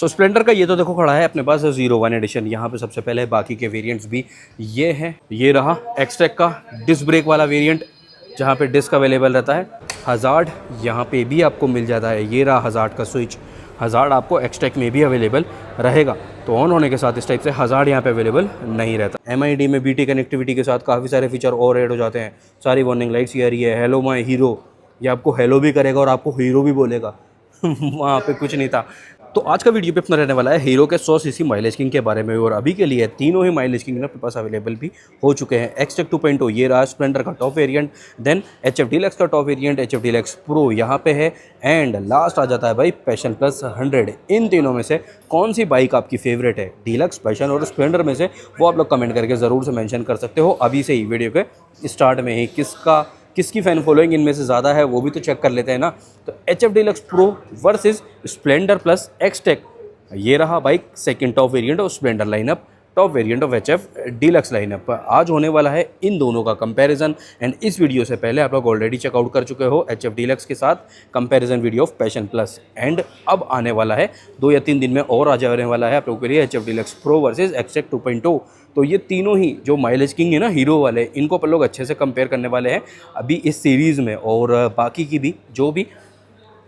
सो Splendor का ये तो देखो खड़ा है अपने पास 01 एडिशन, यहाँ पे सबसे पहले बाकी के वेरिएंट्स भी ये हैं। ये रहा एक्सटेक का डिस्क ब्रेक वाला वेरिएंट जहाँ पे डिस्क अवेलेबल रहता है। हज़ार्ड यहाँ पे भी आपको मिल जाता है, ये रहा हज़ार्ड का स्विच। हज़ार्ड आपको एक्सटेक में भी अवेलेबल रहेगा, तो ऑन होने के साथ इस टाइप से हज़ार्ड यहाँ पे अवेलेबल नहीं रहता। MID में BT कनेक्टिविटी के साथ काफ़ी सारे फीचर और ऐड हो जाते हैं। सारी वार्निंग लाइट्स ये आ रही है, हेलो माय हीरो, ये आपको हेलो भी करेगा और आपको हीरो भी बोलेगा वहाँ पे कुछ नहीं था। तो आज का वीडियो पे अपना रहने वाला है हीरो के 100 सीसी माइलेज किंग के बारे में, और अभी के लिए तीनों ही माइलेज किंग अपने पास अवेलेबल भी हो चुके हैं। एक्सटेक 2.0 ये रहा स्प्लेंडर का top variant, then HF Deluxe का top variant, HF deluxe Pro यहाँ पे है, एंड लास्ट आ जाता है भाई पैशन प्लस 100। इन तीनों में से कौन सी बाइक आपकी फेवरेट है, डीलक्स, पैशन और स्प्लेंडर में से, वो आप लोग कमेंट करके ज़रूर से मेंशन कर सकते हो अभी से ही। वीडियो के स्टार्ट में ही किसकी फ़ैन फॉलोइंग इनमें से ज़्यादा है वो भी तो चेक कर लेते हैं ना। तो HF deluxe pro versus Splendor plus XTEC, ये रहा बाइक सेकंड टॉप वेरिएंट और Splendor lineup top variant of HF deluxe lineup. आज होने वाला है इन दोनों का कंपैरिजन, एंड इस वीडियो से पहले आप लोग ऑलरेडी चेकआउट कर चुके हो HF डीलक्स के साथ comparison video of passion plus, and अब आने वाला है 2 या 3 दिन में और आ जाने वाला है आप लोगों के लिए HF deluxe pro versus XTEC 2.0। तो ये तीनों ही जो माइलेज किंग है ना हीरो वाले, इनको अपन लोग अच्छे से कंपेयर करने वाले हैं अभी इस सीरीज़ में। और बाकी की भी जो भी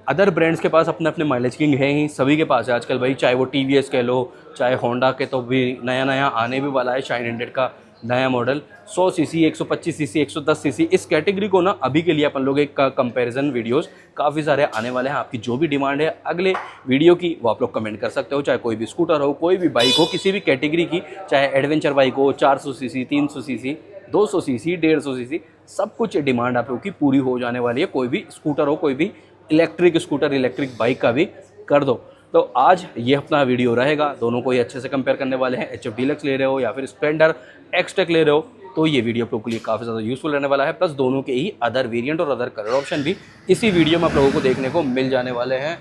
अदर ब्रांड्स के पास अपने अपने माइलेज किंग हैं ही, सभी के पास है आजकल भाई, चाहे वो TVS कह लो, चाहे होंडा के तो भी नया आने भी वाला है शाइन 100 का नया मॉडल 100 सीसी, 125 सीसी, 110 सीसी। इस कैटेगरी को ना अभी के लिए अपन लोग एक कंपैरिजन वीडियोस काफ़ी सारे आने वाले हैं। आपकी जो भी डिमांड है अगले वीडियो की वो आप लोग कमेंट कर सकते हो, चाहे कोई भी स्कूटर हो, कोई भी बाइक हो, किसी भी कैटेगरी की, चाहे एडवेंचर बाइक हो, 400 सीसी, 300 सीसी, 200 सीसी, 150 सीसी, सब कुछ डिमांड आप लोगों की पूरी हो जाने वाली है। कोई भी स्कूटर हो, कोई भी इलेक्ट्रिक स्कूटर, इलेक्ट्रिक बाइक का भी कर दो। तो आज ये अपना वीडियो रहेगा, दोनों को ही अच्छे से कंपेयर करने वाले हैं। HF डीलक्स ले रहे हो या फिर स्प्लेंडर एक्सटेक ले रहे हो, तो ये वीडियो आप लोगों के लिए काफ़ी ज़्यादा यूजफुल रहने वाला है। प्लस दोनों के ही अदर वेरिएंट और अदर कलर ऑप्शन भी इसी वीडियो में आप लोगों को देखने को मिल जाने वाले हैं।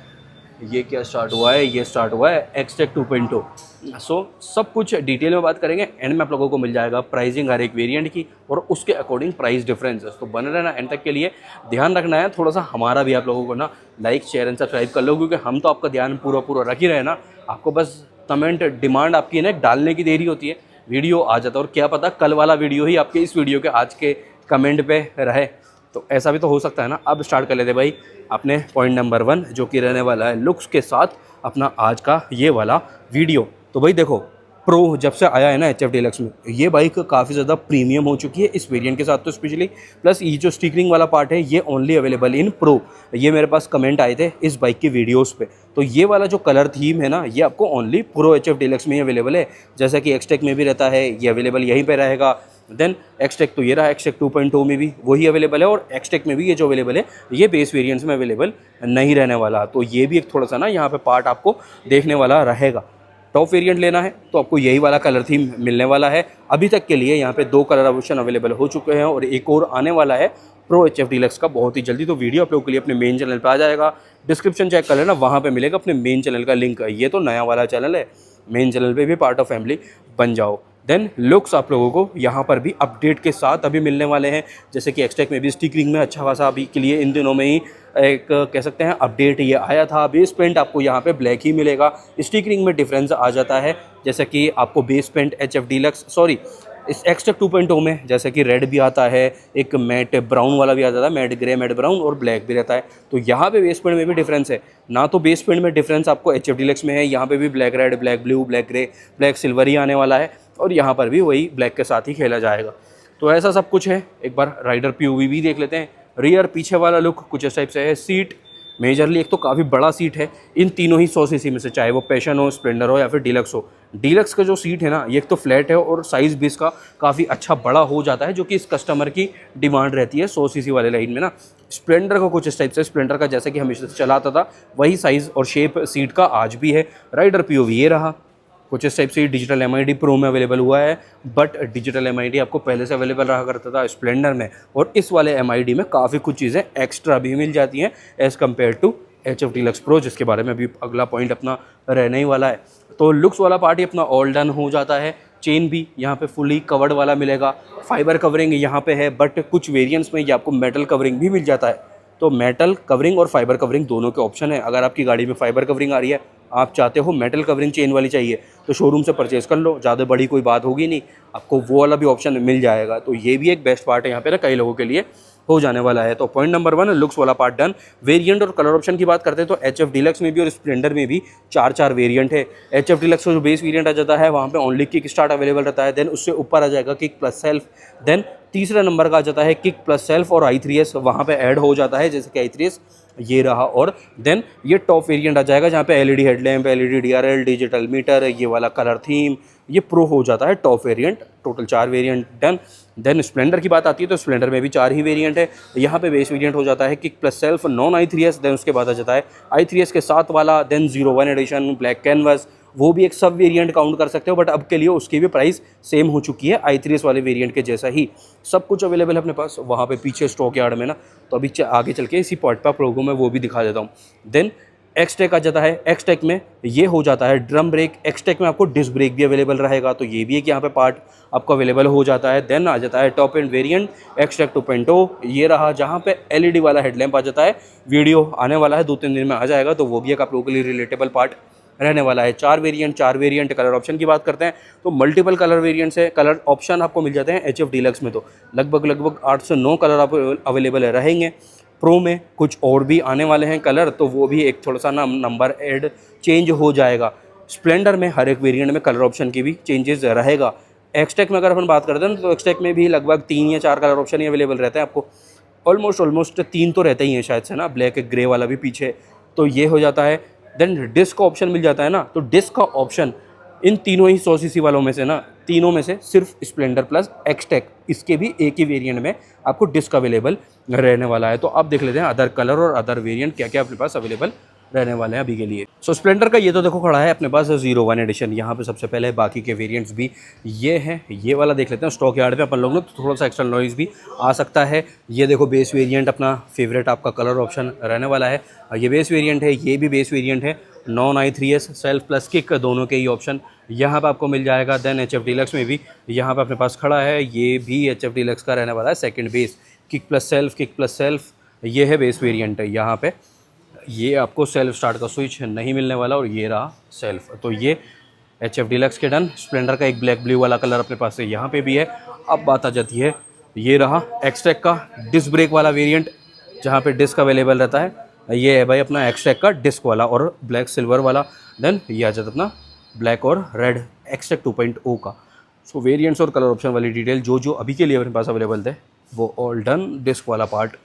ये क्या स्टार्ट हुआ है, ये स्टार्ट हुआ है एक्सटेक 2.0। सो सब कुछ डिटेल में बात करेंगे, एंड में आप लोगों को मिल जाएगा प्राइसिंग हर एक वेरिएंट की और उसके अकॉर्डिंग प्राइस डिफरेंसेस। तो बने रहना एंड तक के लिए, ध्यान रखना है थोड़ा सा हमारा भी आप लोगों को ना, लाइक शेयर एंड सब्सक्राइब कर लो, क्योंकि हम तो आपका ध्यान पूरा रख ही रहे ना। आपको बस कमेंट डिमांड आपकी ना डालने की देरी होती है, वीडियो आ जाता है, और क्या पता कल वाला वीडियो ही आपके इस वीडियो के आज के कमेंट पे रहे, तो ऐसा भी तो हो सकता है ना। अब स्टार्ट कर लेते भाई अपने पॉइंट नंबर 1, जो कि रहने वाला है लुक्स के साथ अपना आज का ये वाला वीडियो। तो भाई देखो, प्रो जब से आया है ना HF डीलक्स में, ये बाइक काफ़ी ज़्यादा प्रीमियम हो चुकी है इस वेरिएंट के साथ तो स्पेशली। प्लस ये जो स्टिकरिंग वाला पार्ट है ये ओनली अवेलेबल इन प्रो। ये मेरे पास कमेंट आए थे इस बाइक की वीडियोस पे, तो ये वाला जो कलर थीम है ना, ये आपको ओनली प्रो HF डीलक्स में ही अवेलेबल है। जैसा कि एक्सटेक में भी रहता है, ये अवेलेबल यहीं पर रहेगा। देन एक्सटेक तो ये रहा, एक्सटेक 2.0 में भी वही अवेलेबल है, और एक्सटेक में भी ये जो अवेलेबल है ये बेस वेरिएंट्स में अवेलेबल नहीं रहने वाला। तो ये भी एक थोड़ा सा ना यहाँ पे पार्ट आपको देखने वाला रहेगा। टॉप वेरिएंट लेना है तो आपको यही वाला कलर थीम मिलने वाला है। अभी तक के लिए यहाँ पे 2 कलर ऑप्शन अवेलेबल हो चुके हैं, और एक और आने वाला है प्रो HF डीलक्स का बहुत ही जल्दी। तो वीडियो आप लोगों के लिए अपने मेन चैनल पर आ जाएगा, डिस्क्रिप्शन चेक कर लेना, वहाँ पे मिलेगा अपने मेन चैनल का लिंक। ये तो नया वाला चैनल है, मेन चैनल पे भी पार्ट ऑफ फैमिली बन जाओ। देन लुक्स आप लोगों को यहाँ पर भी अपडेट के साथ अभी मिलने वाले हैं, जैसे कि एक्सटेक में भी स्टिकरिंग में अच्छा खासा अभी के लिए इन दिनों में ही एक कह सकते हैं अपडेट ये आया था। बेस पेंट आपको यहाँ पे ब्लैक ही मिलेगा, स्टिकरिंग में डिफरेंस आ जाता है, जैसे कि आपको बेस पेंट HF डीलक्स इस एक्सटेक 2.0 में जैसे कि रेड भी आता है, एक मैट ब्राउन वाला भी आ जाता है, मैट ग्रे, मैट ब्राउन, और ब्लैक भी रहता है। तो यहाँ पे बेस पेंट में भी डिफरेंस है ना, तो बेस पेंट में डिफरेंस आपको HF डीलक्स में है, यहाँ पे भी black red, black blue, black grey, black silver ही आने वाला है, और यहाँ पर भी वही ब्लैक के साथ ही खेला जाएगा। तो ऐसा सब कुछ है। एक बार राइडर POV भी देख लेते हैं। रियर पीछे वाला लुक कुछ इस टाइप से है। सीट मेजरली एक तो काफ़ी बड़ा सीट है इन तीनों ही 100 सीसी में से, चाहे वो पैशन हो, स्प्लेंडर हो या फिर डीलक्स हो। डीलक्स का जो सीट है ना, ये एक तो फ्लैट है और साइज़ भी इसका काफ़ी अच्छा बड़ा हो जाता है, जो कि इस कस्टमर की डिमांड रहती है 100 सीसी वाले लाइन में ना। स्प्लेंडर का कुछ इस टाइप से, स्प्लेंडर का जैसे कि हमेशा से चलाता था वही साइज़ और शेप सीट का आज भी है। राइडर POV ये रहा, कुछ इस टाइप से डिजिटल MID प्रो में अवेलेबल हुआ है, बट डिजिटल MID आपको पहले से अवेलेबल रहा करता था स्प्लेंडर में, और इस वाले MID में काफ़ी कुछ चीज़ें एक्स्ट्रा भी मिल जाती हैं as compare to HF deluxe pro, जिसके बारे में अभी अगला पॉइंट अपना रहने ही वाला है। तो लुक्स वाला पार्ट ही अपना ऑल डन हो जाता है। चेन भी यहाँ पे फुली कवर्ड वाला मिलेगा, फाइबर कवरिंग यहाँ पे है, बट कुछ वेरिएंट्स में ये आपको मेटल कवरिंग भी मिल जाता है। तो मेटल कवरिंग और फाइबर कवरिंग दोनों के ऑप्शन है। अगर आपकी गाड़ी में फाइबर कवरिंग आ रही है आप चाहते हो मेटल कवरिंग चेन वाली चाहिए तो शोरूम से परचेज़ कर लो, ज़्यादा बड़ी कोई बात होगी नहीं, आपको वो वाला भी ऑप्शन मिल जाएगा। तो ये भी एक बेस्ट पार्ट है यहाँ पे ना, कई लोगों के लिए हो जाने वाला है। तो पॉइंट नंबर 1 लुक्स वाला पार्ट डन। वेरिएंट और कलर ऑप्शन की बात करते हैं तो HF डीलक्स में भी और स्प्लेंडर में भी 4 वेरिएंट है। HF डीलक्स का जो बेस वेरिएंट आ जाता है वहाँ पे ओनली किक स्टार्ट अवेलेबल रहता है, देन उससे ऊपर आ जाएगा किक प्लस सेल्फ, देन तीसरा नंबर का आ जाता है किक प्लस सेल्फ और i3s वहाँ पे ऐड हो जाता है, जैसे कि i3s ये रहा। और देन ये टॉप वेरिएंट आ जाएगा जहाँ पे LED headlamp, LED DRL, digital meter, ये वाला कलर थीम, ये प्रो हो जाता है top variant. Total 4 variant done. Then Splendor की बात आती है तो स्प्लेंडर में भी 4 ही वेरिएंट है। यहाँ पे बेस वेरिएंट हो जाता है kick plus self non i3s, then उसके बाद आ जाता है i3s के साथ वाला, देन 01 एडिशन ब्लैक कैनवस, वो भी एक सब वेरिएंट काउंट कर सकते हो, बट अब के लिए उसकी भी प्राइस सेम हो चुकी है i3s वाले वेरिएंट के जैसा ही। सब कुछ अवेलेबल है अपने पास वहाँ पे पीछे स्टॉक यार्ड में ना। तो अभी आगे चल के इसी पॉइंट पर आप लोगों में वो भी दिखा देता हूँ। देन एक्सटेक आ जाता है। एक्सटेक में ये हो जाता है ड्रम ब्रेक, एक्सटेक में आपको डिस्क ब्रेक भी अवेलेबल रहेगा, तो ये भी एक यहाँ पे पार्ट आपको अवेलेबल हो जाता है। देन आ जाता है टॉप एंड वेरिएंट एक्सटेक 2.0, ये रहा जहाँ पे LED वाला हेडलैम्प आ जाता है। वीडियो आने वाला है 2-3 दिन में आ जाएगा, तो वो भी एक आप लोगों के लिए रिलेटेबल पार्ट रहने वाला है। 4 वेरिएंट। कलर ऑप्शन की बात करते हैं तो मल्टीपल कलर वेरिएंट्स है, कलर ऑप्शन आपको मिल जाते हैं HF डीलक्स में तो लगभग 8 से 9 कलर आप अवेलेबल रहेंगे। प्रो में कुछ और भी आने वाले हैं कलर, तो वो भी एक थोड़ा सा ना नंबर ऐड चेंज हो जाएगा। स्प्लेंडर में हर एक वेरिएंट में कलर ऑप्शन की भी चेंजेस रहेगा। एक्सटेक में अगर अपन बात करते हैं तो एक्सटेक में भी लगभग 3 या 4 कलर ऑप्शन ही अवेलेबल रहते हैं आपको। ऑलमोस्ट 3 तो रहते ही हैं शायद से ना, ब्लैक ग्रे वाला भी पीछे, तो ये हो जाता है। देन डिस्क का ऑप्शन मिल जाता है ना, तो डिस्क का ऑप्शन इन तीनों ही 100 सीसी वालों में से ना, तीनों में से सिर्फ स्प्लेंडर प्लस एक्सटेक इसके भी एक ही वेरिएंट में आपको डिस्क अवेलेबल रहने वाला है। तो आप देख लेते हैं अदर कलर और अदर वेरिएंट क्या क्या अपने पास अवेलेबल रहने वाले हैं अभी के लिए। सो स्प्लेंडर का ये तो देखो खड़ा है अपने पास 01 एडिशन, यहाँ पे सबसे पहले बाकी के वेरिएंट्स भी ये हैं। ये वाला देख लेते हैं स्टॉक यार्ड पे अपन लोग ना, तो थोड़ा सा एक्स्ट्रा नॉइज़ भी आ सकता है। ये देखो बेस वेरिएंट अपना फेवरेट आपका कलर ऑप्शन रहने वाला है। ये बेस वेरिएंट है, ये भी बेस वेरिएंट है। Non i3s self plus kick दोनों के ही ऑप्शन यहाँ पे आपको मिल जाएगा। देन HF डीलक्स में भी यहाँ पे अपने पास खड़ा है, ये भी HF डीलक्स का रहने वाला है second base kick plus self, ये है बेस वेरिएंट है। यहाँ पे ये आपको सेल्फ स्टार्ट का स्विच नहीं मिलने वाला, और ये रहा सेल्फ। तो ये HF डीलक्स के डन। स्प्लेंडर का एक ब्लैक ब्लू वाला कलर अपने पास है, यहाँ पे भी है। अब बात आ जाती है, ये रहा एक्सटेक का डिस्क ब्रेक वाला वेरिएंट जहाँ पे डिस्क अवेलेबल रहता है। ये है भाई अपना एक्सटेक का डिस्क वाला और ब्लैक सिल्वर वाला। देन ये आ जाता अपना ब्लैक और रेड एक्सटेक 2.0 का। सो वेरिएंट्स और कलर ऑप्शन वाली डिटेल जो अभी के लिए अपने पास अवेलेबल थे वो ऑल डन। डिस्क वाला पार्ट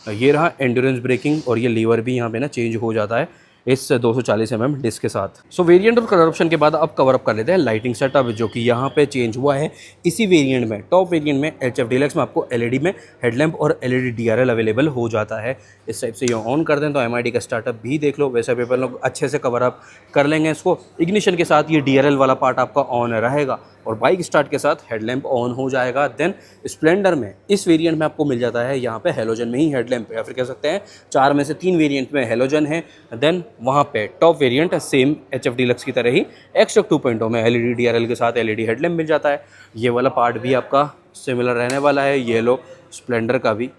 ये रहा एंड्योरेंस ब्रेकिंग, और ये लीवर भी यहाँ पे ना चेंज हो जाता है इस 240 mm डिस्क के साथ। सो वेरिएंट और कलर ऑप्शन के बाद अब कवर अप कर लेते हैं लाइटिंग सेटअप, जो कि यहाँ पे चेंज हुआ है इसी वेरिएंट में। टॉप वेरिएंट में HF डीलक्स में आपको LED में हेडलैम्प और LED DRL अवेलेबल हो जाता है। इस टाइप से ये ऑन कर दें तो MID का स्टार्टअप भी देख लो, वैसे भी अपन लोग अच्छे से कवर अप कर लेंगे इसको। इग्निशन के साथ ये DRL वाला पार्ट आपका ऑन रहेगा और बाइक स्टार्ट के साथ हेडलैम्प ऑन हो जाएगा। देन स्प्लेंडर में इस वेरिएंट में आपको मिल जाता है यहाँ पे हेलोजन में ही हेडलैम्प, या फिर कह सकते हैं 4 में से 3 वेरिएंट में हेलोजन है। देन वहाँ पे top variant same HF deluxe की तरह ही एक्सटेक 2.0 में LED DRL के साथ LED हेडलैम्प मिल जाता है। ये वाला पार्ट भी आपका सिमिलर रहने वाला है। ये लो स्प्लेंडर का भी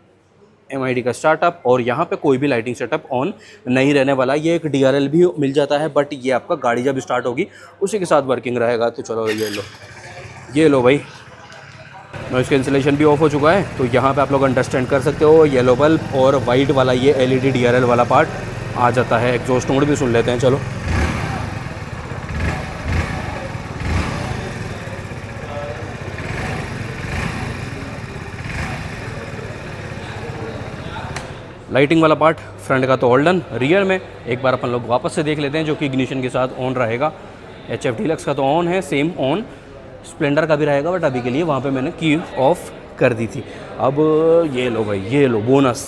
MID का स्टार्टअप, और यहाँ पे कोई भी लाइटिंग सेटअप ऑन नहीं रहने वाला। ये एक DRL भी मिल जाता है, बट ये आपका गाड़ी जब स्टार्ट होगी उसी के साथ वर्किंग रहेगा। तो चलो ये लो भाई, नॉइस कैंसिलेशन भी ऑफ हो चुका है। तो यहाँ पे आप लोग अंडरस्टैंड कर सकते हो येलो बल्ब और वाइट वाला ये LED DRL वाला पार्ट आ जाता है। एग्जॉस्ट नोट भी सुन लेते हैं चलो। लाइटिंग वाला पार्ट फ्रंट का तो ऑल डन। रियर में एक बार अपन लोग वापस से देख लेते हैं, जो कि इग्निशन के साथ ऑन रहेगा। HF डीलक्स का तो ऑन है, सेम ऑन स्प्लेंडर का भी रहेगा, बट अभी के लिए वहाँ पे मैंने की ऑफ कर दी थी। अब ये लो भाई, ये लो बोनस,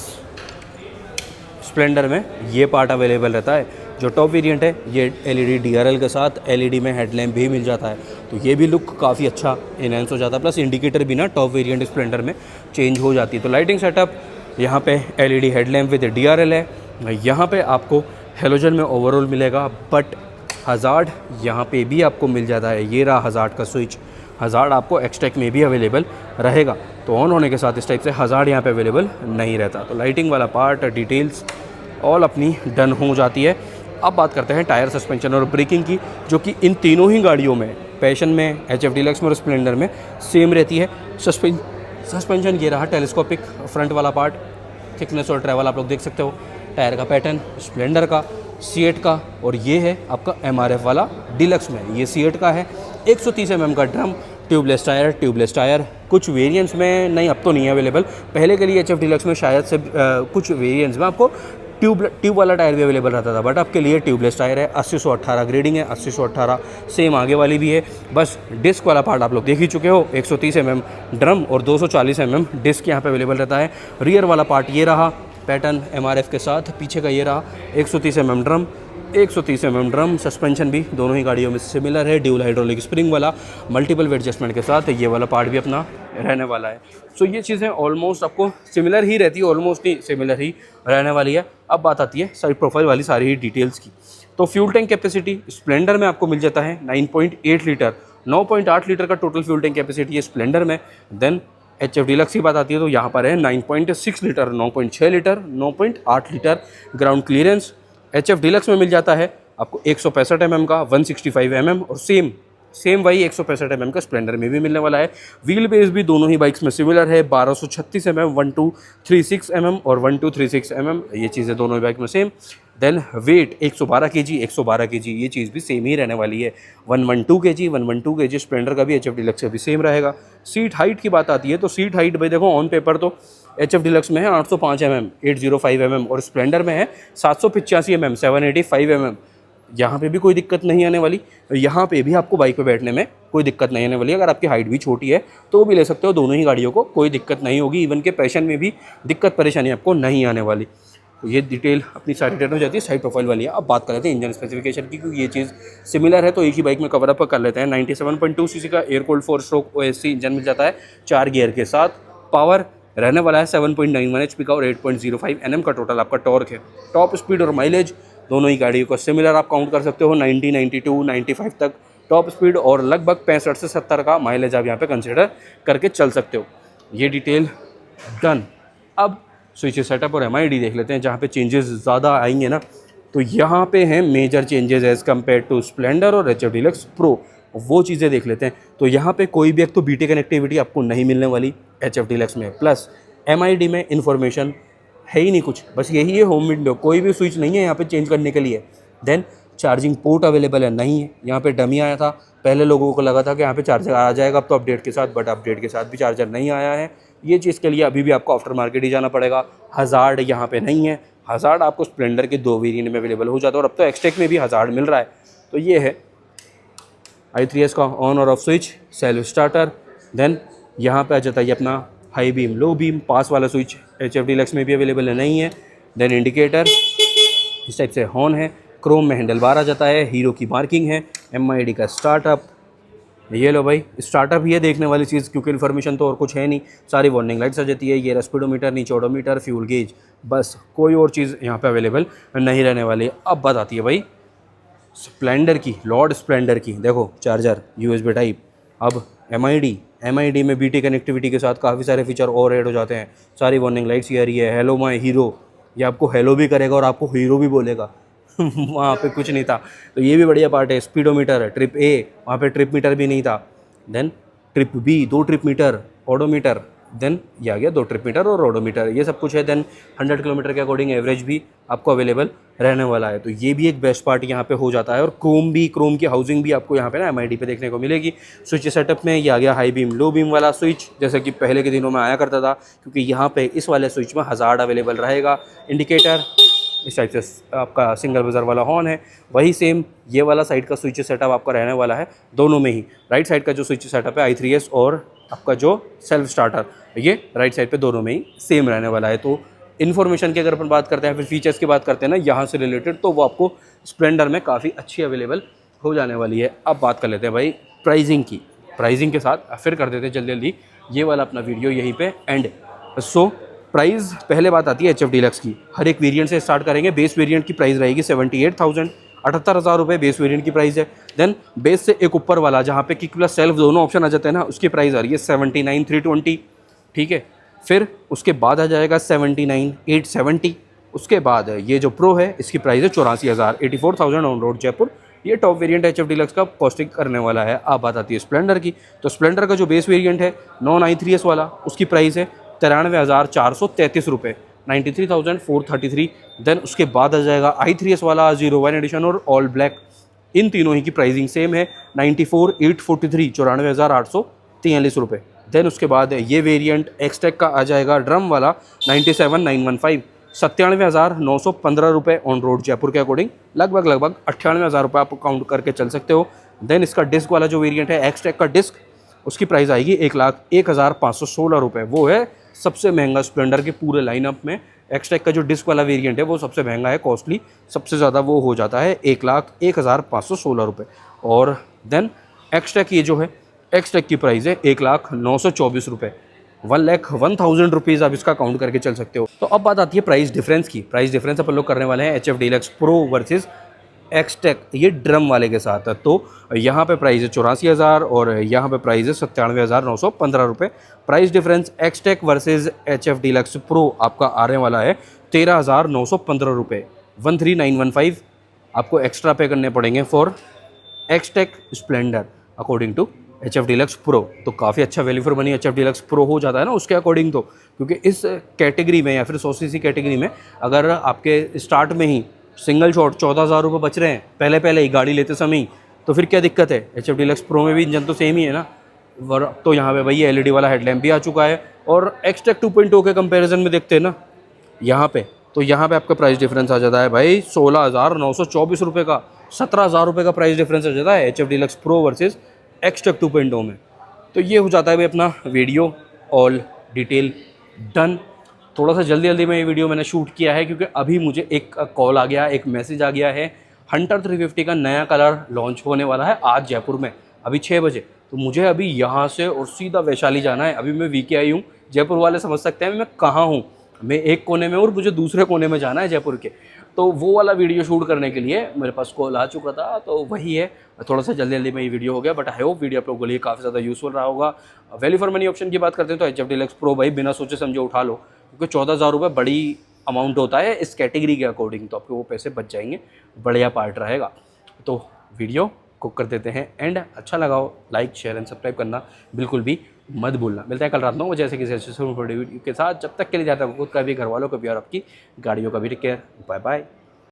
स्प्लेंडर में ये पार्ट अवेलेबल रहता है। जो टॉप वेरिएंट है ये LED DRL के साथ LED में हेडलैम्प भी मिल जाता है, तो ये भी लुक काफ़ी अच्छा इनहेंस हो जाता है। प्लस इंडिकेटर भी ना टॉप वेरिएंट स्प्लेंडर में चेंज हो जाती है। तो लाइटिंग सेटअप यहाँ पे LED हेडलैम्प विद DRL है। यहाँ पे आपको हेलोजन में ओवरऑल मिलेगा, बट हज़ार्ड यहाँ पे भी आपको मिल जाता है। ये रहा हज़ार्ड का स्विच, हज़ार्ड आपको एक्सटेक में भी अवेलेबल रहेगा। तो ऑन होने के साथ इस टाइप से हज़ार्ड यहाँ पे अवेलेबल नहीं रहता। तो लाइटिंग वाला पार्ट डिटेल्स ऑल अपनी डन हो जाती है। अब बात करते हैं टायर, सस्पेंशन और ब्रेकिंग की, जो कि इन तीनों ही गाड़ियों में, पैशन में, HF डीलक्स में और स्प्लेंडर में सेम रहती है। सस्पेंशन ये रहा टेलीस्कोपिक फ्रंट वाला पार्ट, थिकनेस और ट्रैवल आप लोग देख सकते हो। टायर का पैटर्न स्प्लेंडर का, C8 का, और ये है आपका MRF वाला डीलक्स में, ये C8 का है। 130 mm का ड्रम, ट्यूबलेस टायर कुछ वेरिएंट्स में नहीं, अब तो नहीं है अवेलेबल। पहले के लिए HF डीलक्स में शायद से कुछ वेरिएंट्स में आपको ट्यूब वाला टायर भी अवेलेबल रहता था, बट आपके लिए ट्यूबलेस टायर है। 80-118 ग्रेडिंग है, 80-118 सेम आगे वाली भी है। बस डिस्क वाला पार्ट आप लोग देख ही चुके हो, 130 mm ड्रम और 240 mm डिस्क यहाँ पे अवेलेबल रहता है। रियर वाला पार्ट ये रहा, पैटर्न MRF के साथ, पीछे का ये रहा 130 mm drum, 130 mm drum. Suspension भी दोनों ही गाड़ियों में सिमिलर है, ड्यूल हाइड्रोलिक स्प्रिंग वाला, मल्टीपल वेट एडजस्टमेंट के साथ ये वाला पार्ट भी अपना रहने वाला है। सो ये चीज़ें ऑलमोस्ट आपको सिमिलर ही रहती है, ऑलमोस्ट नहीं सिमिलर ही रहने वाली है। अब बात आती है साइड प्रोफाइल वाली सारी ही डिटेल्स की। तो फ्यूल टैंक कैपेसिटी स्प्लेंडर में आपको मिल जाता है 9.8 लीटर, 9.8 लीटर का टोटल फ्यूल टैंक कैपेसिटी है स्प्लेंडर में। देन HF डीलक्स की बात आती है तो यहाँ पर है 9.6 litre, 9.6 litre, 9.8 litre ground clearance. HF Deluxe में मिल जाता है आपको 165 mm का, 165 mm, और सेम वही 165 mm का स्प्लेंडर में भी मिलने वाला है। व्हील बेस भी दोनों ही बाइक्स में सिमिलर है, 1236 mm, 1236 mm और 1236 mm, ये चीज़ें दोनों ही बाइक में same. Then weight 112 kg, 112 kg, ये चीज़ भी सेम ही रहने वाली है। 112 kg, 112 kg स्प्लेंडर का भी HF डीलक्स का भी सेम रहेगा। सीट हाइट की बात आती है तो सीट हाइट भाई देखो ऑन पेपर तो HF डीलक्स में है 805 mm, 805 mm, और स्प्लेंडर में है 785 mm, 785 mm। यहाँ पे भी कोई दिक्कत नहीं आने वाली, यहाँ पे भी आपको बाइक पे बैठने में कोई दिक्कत नहीं आने वाली। अगर आपकी हाइट भी छोटी है तो भी ले सकते हो, दोनों ही गाड़ियों को कोई दिक्कत नहीं होगी। इवन के पैशन में भी दिक्कत परेशानी आपको नहीं आने वाली। तो ये डिटेल अपनी सारी डिटेल हो जाती है साइड प्रोफाइल वाली है। अब बात कर लेते हैं इंजन स्पेसिफिकेशन की, क्योंकि ये चीज़ सिमिलर है तो एक ही बाइक में कवर अप कर लेते हैं। 97.2 cc का एयर कूल्ड 4-स्ट्रोक OSC इंजन मिल जाता है 4 गियर के साथ। पावर रहने वाला है 7.91 HP का और 8.05 Nm का टोटल आपका टॉर्क है। टॉप स्पीड और माइलेज दोनों ही गाड़ियों को सिमिलर आप काउंट कर सकते हो, 90, 92, 95 तक टॉप स्पीड और लगभग 65 से 70 का माइलेज आप यहाँ पे कंसिडर करके चल सकते हो। ये डिटेल डन। अब स्विच सेटअप और MID देख लेते हैं, जहाँ पे चेंजेस ज़्यादा आएंगे ना, तो यहाँ पे हैं major changes as compare to Splendor और HF डीलक्स प्रो, वो चीज़ें देख लेते हैं। तो यहाँ पे कोई भी एक तो BT कनेक्टिविटी आपको नहीं मिलने वाली HF डीलक्स में, प्लस MID में इन्फॉर्मेशन है ही नहीं कुछ, बस यही है होम विंडो, कोई भी स्विच नहीं है यहाँ पे चेंज करने के लिए। देन चार्जिंग पोर्ट अवेलेबल है नहीं है, यहाँ पे डमी आया था, पहले लोगों को लगा था कि यहाँ पे चार्जर आ जाएगा अब तो अपडेट के साथ, बट अपडेट के साथ भी चार्जर नहीं आया है। ये चीज़ के लिए अभी भी आपको आफ्टर मार्केट ही जाना पड़ेगा। हज़ार्ड यहाँ पे नहीं है, हज़ार्ड आपको स्प्लेंडर के 2 वेरिएंट में अवेलेबल हो जाता है और अब तो एक्सटेक में भी हज़ार्ड मिल रहा है। तो ये है i3s का ऑन और off switch, self starter. Then यहाँ पे आ जाता है अपना high beam, low beam, pass वाला स्विच HF डीलक्स में भी अवेलेबल है नहीं है। देन इंडिकेटर इस टाइप से हॉर्न है, क्रोम में हैंडल बार आ जाता है, हीरो की मार्किंग है, MID का स्टार्टअप, ये लो भाई स्टार्टअप ही है देखने वाली चीज़, क्योंकि इन्फॉर्मेशन तो और कुछ है नहीं। सारी वार्निंग लाइट्स आ जाती है, ये स्पीडोमीटर, नीचे ओडोमीटर, फ्यूल गेज, बस कोई और चीज़ यहाँ पे अवेलेबल नहीं रहने वाली है। अब बात आती है भाई स्प्लेंडर की, लॉर्ड स्प्लेंडर की। देखो चार्जर USB टाइप, अब MID में BT कनेक्टिविटी के साथ काफ़ी सारे फीचर और ऐड हो जाते हैं। सारी वार्निंग लाइट्स ये आ रही है, हेलो माय हीरो, ये आपको हेलो भी करेगा और आपको हीरो भी बोलेगा वहाँ पे कुछ नहीं था, तो ये भी बढ़िया पार्ट है। स्पीडोमीटर, ट्रिप A, वहाँ पे ट्रिप मीटर भी नहीं था। Then trip B, 2 trip meter, odometer, then ये आ गया 2 ट्रिप मीटर और ओडोमीटर, ये सब कुछ है। देन 100 किलोमीटर के अकॉर्डिंग एवरेज भी आपको अवेलेबल रहने वाला है, तो ये भी एक बेस्ट पार्ट यहाँ पे हो जाता है। और क्रोम की हाउसिंग भी आपको यहाँ पे ना MID पे देखने को मिलेगी। स्विच सेटअप में ये आ गया हाई बीम लो बीम वाला स्विच, जैसे कि पहले के दिनों में आया करता था, क्योंकि यहाँ पे इस वाले स्विच में हज़ार्ड अवेलेबल रहेगा। इंडिकेटर इस टाइप से आपका सिंगल बजर वाला हॉर्न है, वही सेम ये वाला साइड का स्विच सेटअप आपका रहने वाला है दोनों में ही। राइट साइड का जो स्विच सेटअप है i3s और आपका जो सेल्फ स्टार्टर, ये राइट साइड पे दोनों में ही सेम रहने वाला है। तो इन्फॉर्मेशन की अगर अपन बात करते हैं, फिर फीचर्स की बात करते हैं ना यहाँ से रिलेटेड, तो वो आपको स्प्लेंडर में काफ़ी अच्छी अवेलेबल हो जाने वाली है। अब बात कर लेते हैं भाई प्राइसिंग की, प्राइसिंग के साथ फिर कर देते हैं जल्दी जल्दी ये वाला अपना वीडियो यहीं पे एंड। सो प्राइस पहले बात आती है HF डीलक्स की, हर एक वेरिएंट से स्टार्ट करेंगे। बेस वेरिएंट की प्राइस रहेगी 78,000, 78,000 रुपये बेस वेरिएंट की प्राइस है। देन बेस से एक ऊपर वाला जहाँ पे किक प्लस सेल्फ दोनों ऑप्शन आ जाते हैं ना, उसकी प्राइस आ रही है 79,320, ठीक है। फिर उसके बाद आ जाएगा 79,870, उसके बाद ये जो प्रो है इसकी प्राइस है 84,000, 84,000 ऑन रोड जयपुर। ये टॉप वेरिएंट HF डीलक्स का कॉस्टिंग करने वाला है। अब बात आती है स्प्लेंडर की, तो स्प्लेंडर का जो बेस वेरिएंट है नॉन i3s वाला, उसकी प्राइस है 93,433 रुपये, 93,433। देन उसके बाद आ जाएगा i3s वाला 01 एडिशन और ऑल ब्लैक, इन तीनों ही की प्राइसिंग सेम है 94,843, 94,843 रुपये। देन उसके बाद ये वेरिएंट एक्सटेक का आ जाएगा ड्रम वाला 97,915, 97,915 रुपये ऑन रोड जयपुर के अकॉर्डिंग, लगभग 98,000 रुपये आप काउंट करके चल सकते हो। देन इसका डिस्क वाला जो वेरिएंट है एक्सटेक का डिस्क, उसकी प्राइस आएगी 1,01,516 रुपये। वो है सबसे महंगा स्प्लेंडर के पूरे लाइनअप में। एक्सटेक का जो डिस्क वाला वेरिएंट है वो सबसे महंगा है, कॉस्टली सबसे ज़्यादा वो हो जाता है 1,01,516 रुपये। और देन एक्सटेक ये जो है एक्सटेक की प्राइस है 1,09,24 रुपये, 1,01,000 रुपीज़ आप इसका काउंट करके चल सकते हो। तो अब बात आती है प्राइस डिफरेंस की। प्राइस डिफरेंस अपन लोग करने वाले हैं HF deluxe pro versus XTEC ये ड्रम वाले के साथ। तो यहाँ पे प्राइस है 84,000 और यहाँ पे प्राइस है 97,915 रुपये। Price difference XTEC versus HF deluxe pro आपका आने वाला है 13,915 रुपये, 13,915 आपको एक्स्ट्रा पे करने पड़ेंगे for Xtec Splendor according to HF deluxe pro. तो काफ़ी अच्छा value for money HF deluxe pro हो जाता है ना उसके अकॉर्डिंग, तो क्योंकि इस कैटेगरी में या फिर 100cc कैटेगरी में अगर आपके स्टार्ट में ही सिंगल शॉट 14,000 रुपये बच रहे हैं पहले ही गाड़ी लेते समय ही, तो फिर क्या दिक्कत है। HF डीलक्स प्रो में भी इंजन तो सेम ही है ना। तो यहाँ पे भाई LED वाला हेडलैम्प भी आ चुका है। और एक्सटेक 2.0 के कंपैरिजन में देखते हैं ना यहाँ पे, तो यहाँ पे आपका प्राइस डिफरेंस आ जाता है भाई 16,924 रुपये का, 17,000 रुपये का प्राइस डिफरेंस आ जाता है HF deluxe pro versus XTEC 2.0 में। तो ये हो जाता है भाई अपना वीडियो ऑल डिटेल डन। थोड़ा सा जल्दी में ये वीडियो मैंने शूट किया है क्योंकि अभी मुझे एक कॉल आ गया, एक मैसेज आ गया है। हंटर 350 का नया कलर लॉन्च होने वाला है आज जयपुर में अभी 6 बजे। तो मुझे अभी यहाँ से और सीधा वैशाली जाना है। अभी मैं VK आई हूँ, जयपुर वाले समझ सकते हैं मैं कहाँ हूँ। मैं एक कोने में और मुझे दूसरे कोने में जाना है जयपुर के। तो वो वाला वीडियो शूट करने के लिए मेरे पास कॉल आ चुका था, तो वही है। थोड़ा सा जल्दी में ये वीडियो हो गया, बट आई होप वीडियो आप लोगों के लिए काफ़ी ज़्यादा यूजफुल रहा होगा। वैल्यू फॉर मनी ऑप्शन की बात करते हैं तो HF डीलक्स प्रो भाई बिना सोचे समझे उठा लो, क्योंकि 14,000 रुपये बड़ी अमाउंट होता है इस कैटेगरी के अकॉर्डिंग, तो आपके वो पैसे बच जाएंगे, बढ़िया पार्ट रहेगा। तो वीडियो को कर देते हैं एंड, अच्छा लगा हो लाइक शेयर एंड सब्सक्राइब करना बिल्कुल भी मत भूलना। मिलते हैं कल रात 9 बजे ऐसे किसी अच्छे वीडियो के साथ। जब तक के लिए जाता हूँ खुद का भी, घर वालों का भी और आपकी गाड़ियों का भी। Take care, bye bye.